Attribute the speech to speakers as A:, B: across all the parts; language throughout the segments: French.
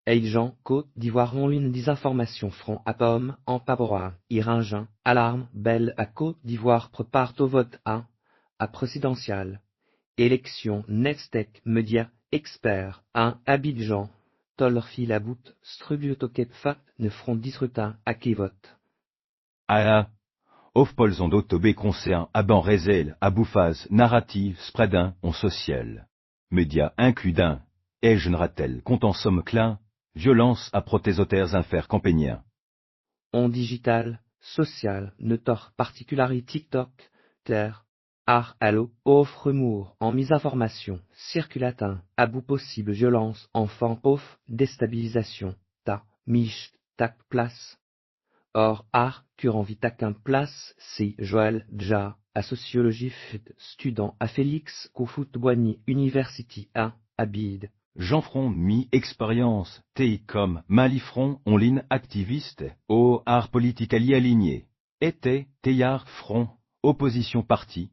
A: Jean, Côte d'Ivoire en ligne des informations front à pomme, en pabora, Iringin, alarme, belle à Côte d'Ivoire prépare au vote à présidentielle. Élection, Nextech, média, expert, Abidjan, Tollerfi la bout, Strubiotokep fat, ne front disrutin, à qui vote.
B: Of polzondo tobé concern aban rézel, aboufaz, narrative, spreadin, on social. Média includin, ratel, content somme clin, violence à protésotaires infères campéniens.
A: On digital, social, neutor particularité TikTok, terre, allo, offre humour, en mise information, circulatin, à bout possible violence, enfant, déstabilisation, mich, tac, place. Or, cure en vitaquin place, si, Joël, Dja, à sociologie student, à Félix, Koufut Boigny, University, Abide.
B: Jean-Front mi-expérience, comme malifront on line activiste, au art politique aligné, était, théard front, opposition parti,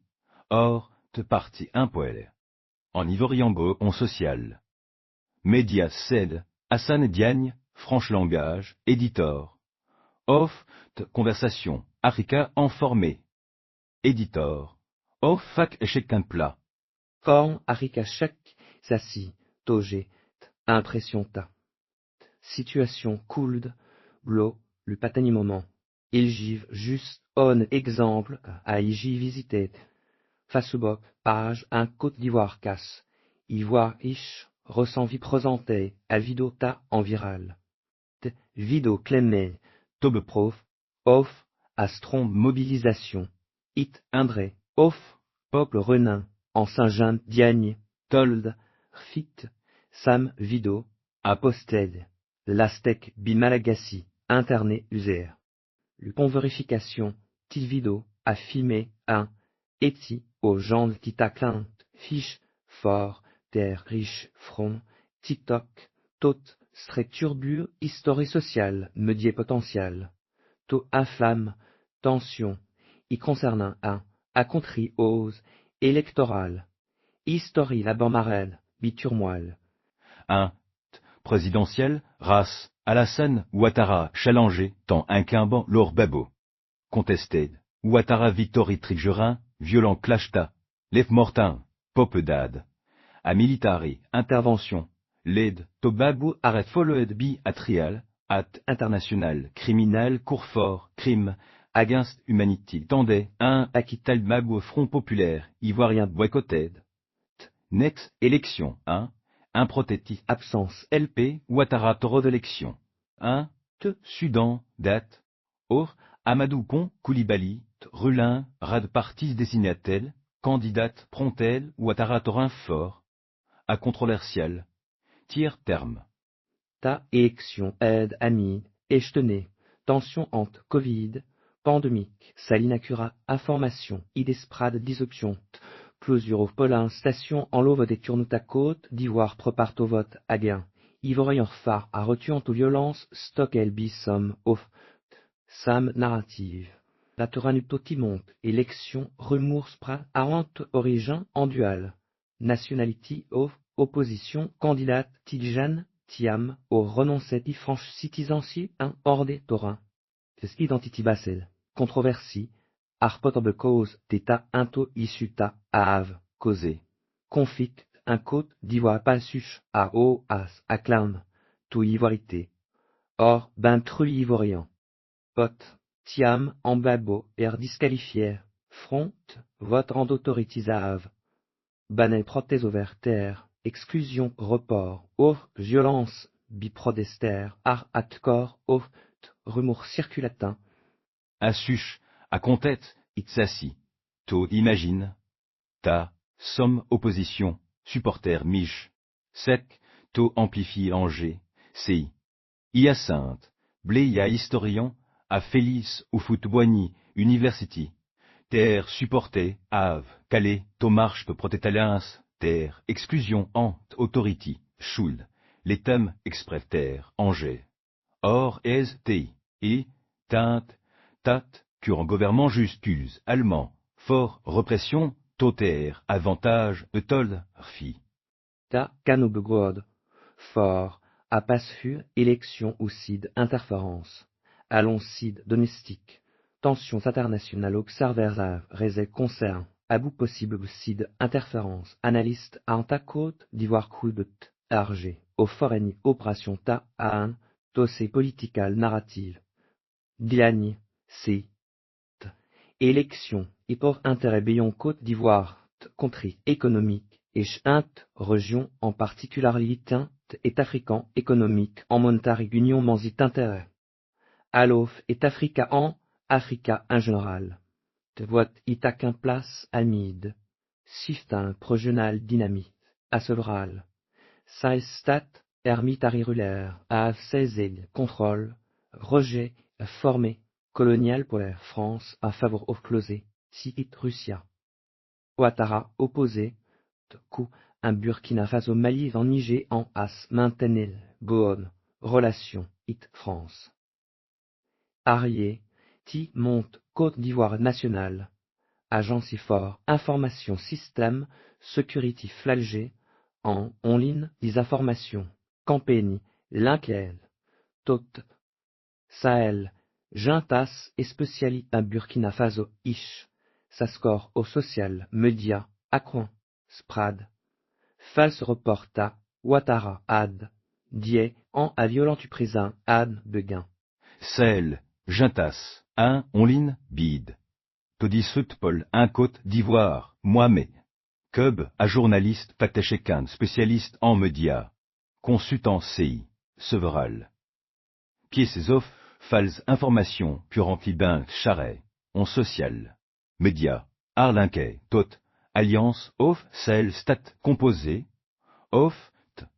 B: or, te parti impoël. En Ivoriambo on social. Média cède, Hassan Diagne, franche langage, éditor. Off, conversation, Africa informé. Éditor. Off fac échec plat.
A: Forme, Africa chèque, sassi, toge, impression Situation cooled, blo, le patani moment. Il give juste, on exemple, à y visité. Facebook, page, Côte d'Ivoire casse. Ivoire ish, ressent vie présenté, à vidéo en viral. Vidéo clémé, tobe prof, off, astron mobilisation. It Indré, off, peuple renin, en Saint-Jean Diagne, told, fit, sam vidéo, aposted, l'Aztec Bimalagassi, internet user. Le convérification, tit vidéo, a filmé, eti, aux gens qui taclint, fiche, fort, terre riche, front, TikTok, tot, structure histoire sociale, médias potentiel. To inflamme, tension, y concernant à contri ose, électorale. History la marelle, biturmoile.
B: Présidentiel, race, Alassane Ouattara challengé, tant inquimbant lor babo. Contested, Ouattara victory triggerin, violent clashta, lef mortin, popedad. A militari, intervention, l'aide, tobabu arrête followed bi atrial, at international, criminel, courfort, crime, against humanity, tendait, acquittal mabou front populaire, ivoirien boycotted. Next, élection, improtéti, absence, LP, Ouattara taureau d'élection. Sudan, date. Or, Amadou Kon, Koulibaly, Rulin, rad partis destinataire, candidate, Prontel, Ouattara taurin fort. À controversial. Tiers terme.
A: Élection, aide, ami, échetené, tension entre Covid, pandémique, salinacura, information, idesprade, disoption, plusieurs polin, station en l'ove des turnuta côte, d'Ivoire prépare au vote, à gain, ivorien phare, à retuant aux violences, stock elbi somme, off, sam narrative. La monte, élection, remurs spra, arante origin, en dual, nationality, off, opposition, candidate, Tidjane, Tiam, au renonceti franche citizenship, hors des torrents. Identity basel, controversie, arpot of the cause, d'état into issuta, à ave, causé. Confit, un côte, d'ivoire pas suche, à o, as, à clown, tout ivoirité. Or, tru ivorien. Pot, tiam, en babo, disqualifié, front, vote en autorities à ave. Banet prothèse terre, exclusion, report, violence, biprodester, corps, remords circulatin.
B: À suche, à contête, itsassi. To imagine. Ta, somme opposition, supporter mich. Sec, to amplifie Angers, ci. Hyacinthe, Bléa historien, à Félix ou Boigny, University. Terre supporté, Ave, Calais, Tomarche protétaliens, terre, exclusion, ant, authority, schuld, les thèmes exprès terre, Angers. Or, ti, et, teinte, tat, cure en gouvernement justus, allemand, fort, repression, toter, avantage, told, fi.
A: Ta, canobegod, fort, à pasfu, élection ou cid, interférence. Allons cid, domestique. Tensions internationales observées, réseau concern. À bout possible cid, interférence. Analyste, anta côte, d'ivoire coude, argé. Au foréni, opération ta, aan, tossé political, narrative. Diagne, c. Élection, et pour intérêt Béon Côte d'Ivoire, country économique, et int, région en particularité, est africain économique, en monetary union manzit intérêt. Alof est Africa en général. Te voit itaquin place amide. Siftin progenal dynamite, asseveral. Saestat, ermite arirulaire, av 16 contrôle, rejet, formé, colonial pour la France, à faveur of closé, si it Russia. Ouattara, opposé, coup, un Burkina Faso Mali en Niger en as, maintenez, Boon, relation, it France. Arrier, ti monte, Côte d'Ivoire nationale. Agent si fort, information système, security flalgé, en ligne, des informations, campénie, l'inquiète, tot, Sahel, Juntas et spécialité à Burkina Faso, ish, sa score au social, média, Akron, Sprad, false reporta, Ouattara, ad, die, en à violent tu présent, ad, beguin.
B: Sahel, Juntas, un, Online, bide. Todisut Paul, un Côte d'Ivoire, Mohamed. Cub, à journaliste, Patechekan, spécialiste en médias. Consultant CI, Several. Pièces fals informations, Purantibin, Charret, on social. Médias, Arlinquet, Tot, Alliance, Off, Sahel, Stat, composé, Off,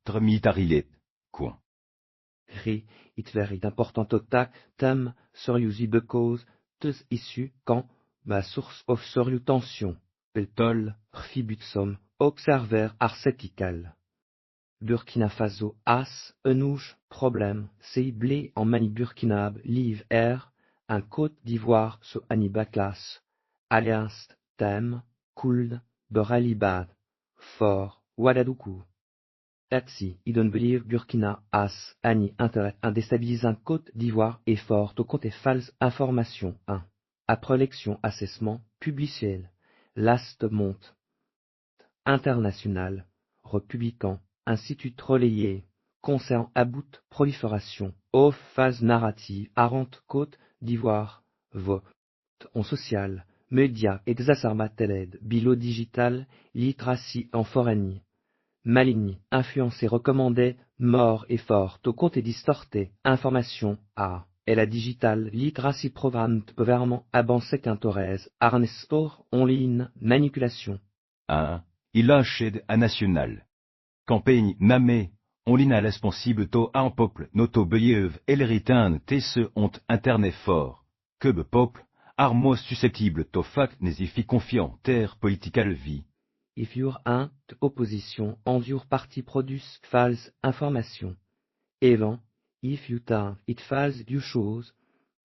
B: Trimilitarilet, Coin.
A: Ri, it verit important otak, tam, seriousi because, teus issu, quand, ma source of seriou tension, peltol, rfibutsom, observer arsétical. Burkina Faso, as, enouche, problème, sei blé en mani burkinab, live air, un Côte d'Ivoire so anibaclas, alliance, thème, could, beralibad, fort, Ouadadoukou. Tatsi, idon believe Burkina, as, ani, intérêt, un déstabilisant Côte d'Ivoire et fort au compte et false information, 1. Après élection, assessment, publiciel, last monte. International, républicain, institut relayé, concern about, prolifération, off, phase narrative, arante Côte d'Ivoire, vote, en social, médias, exacermateled, bilo digital, literatie en forénie. Maligny, influencé, recommandé, mort et fort, au compte et distorté, information, a, et la digital, literacy programme, gouvernement, avancé quintorez, arnestor, online, manipulation.
B: 1. Il a ched à national. Campagne namé, on l'ina responsible to un peuple, noto beuyev, eleritain, se ont internet fort. Que be peuple, armos susceptible to fact n'esifi confiant, terre political vie.
A: If you're un, opposition, endure parti produce, false, information. Evan, if you ta, it false du chose,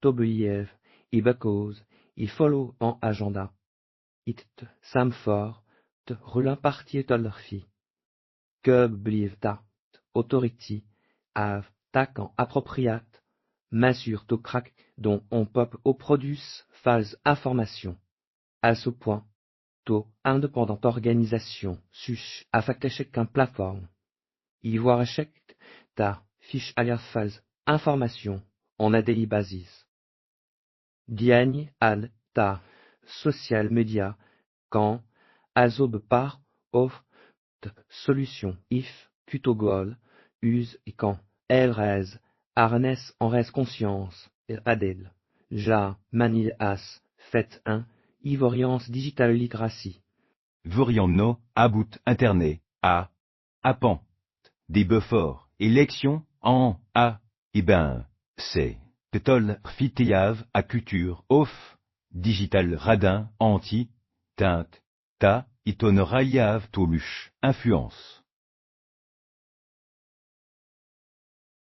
A: to beuyev, I because, I follow en agenda. It sam fort, te relin parti tollerfi. Que believe ta, authority, have, taquant appropriate, masure to crack, dont on pop au produce, false information. À ce point, to, indépendante organisation, such, affectechek qu'un plateforme. Y voir échec, ta, fiche alias false, information, on a daily basis. Diagne, al, ta, social media, quand, azob par, offre, solution, if, tutogol, use et quand, elle reste, harness en reste conscience, et adel, ja, manil as, fait un, ivoriance digital literacy.
B: Vorian no, about internet, a, appan. Des forts, élection, en, a, et ben, c'est, pétol, fiteyav, à culture, off, digital radin, anti, teinte, ta, iton rayav, toluche, influence.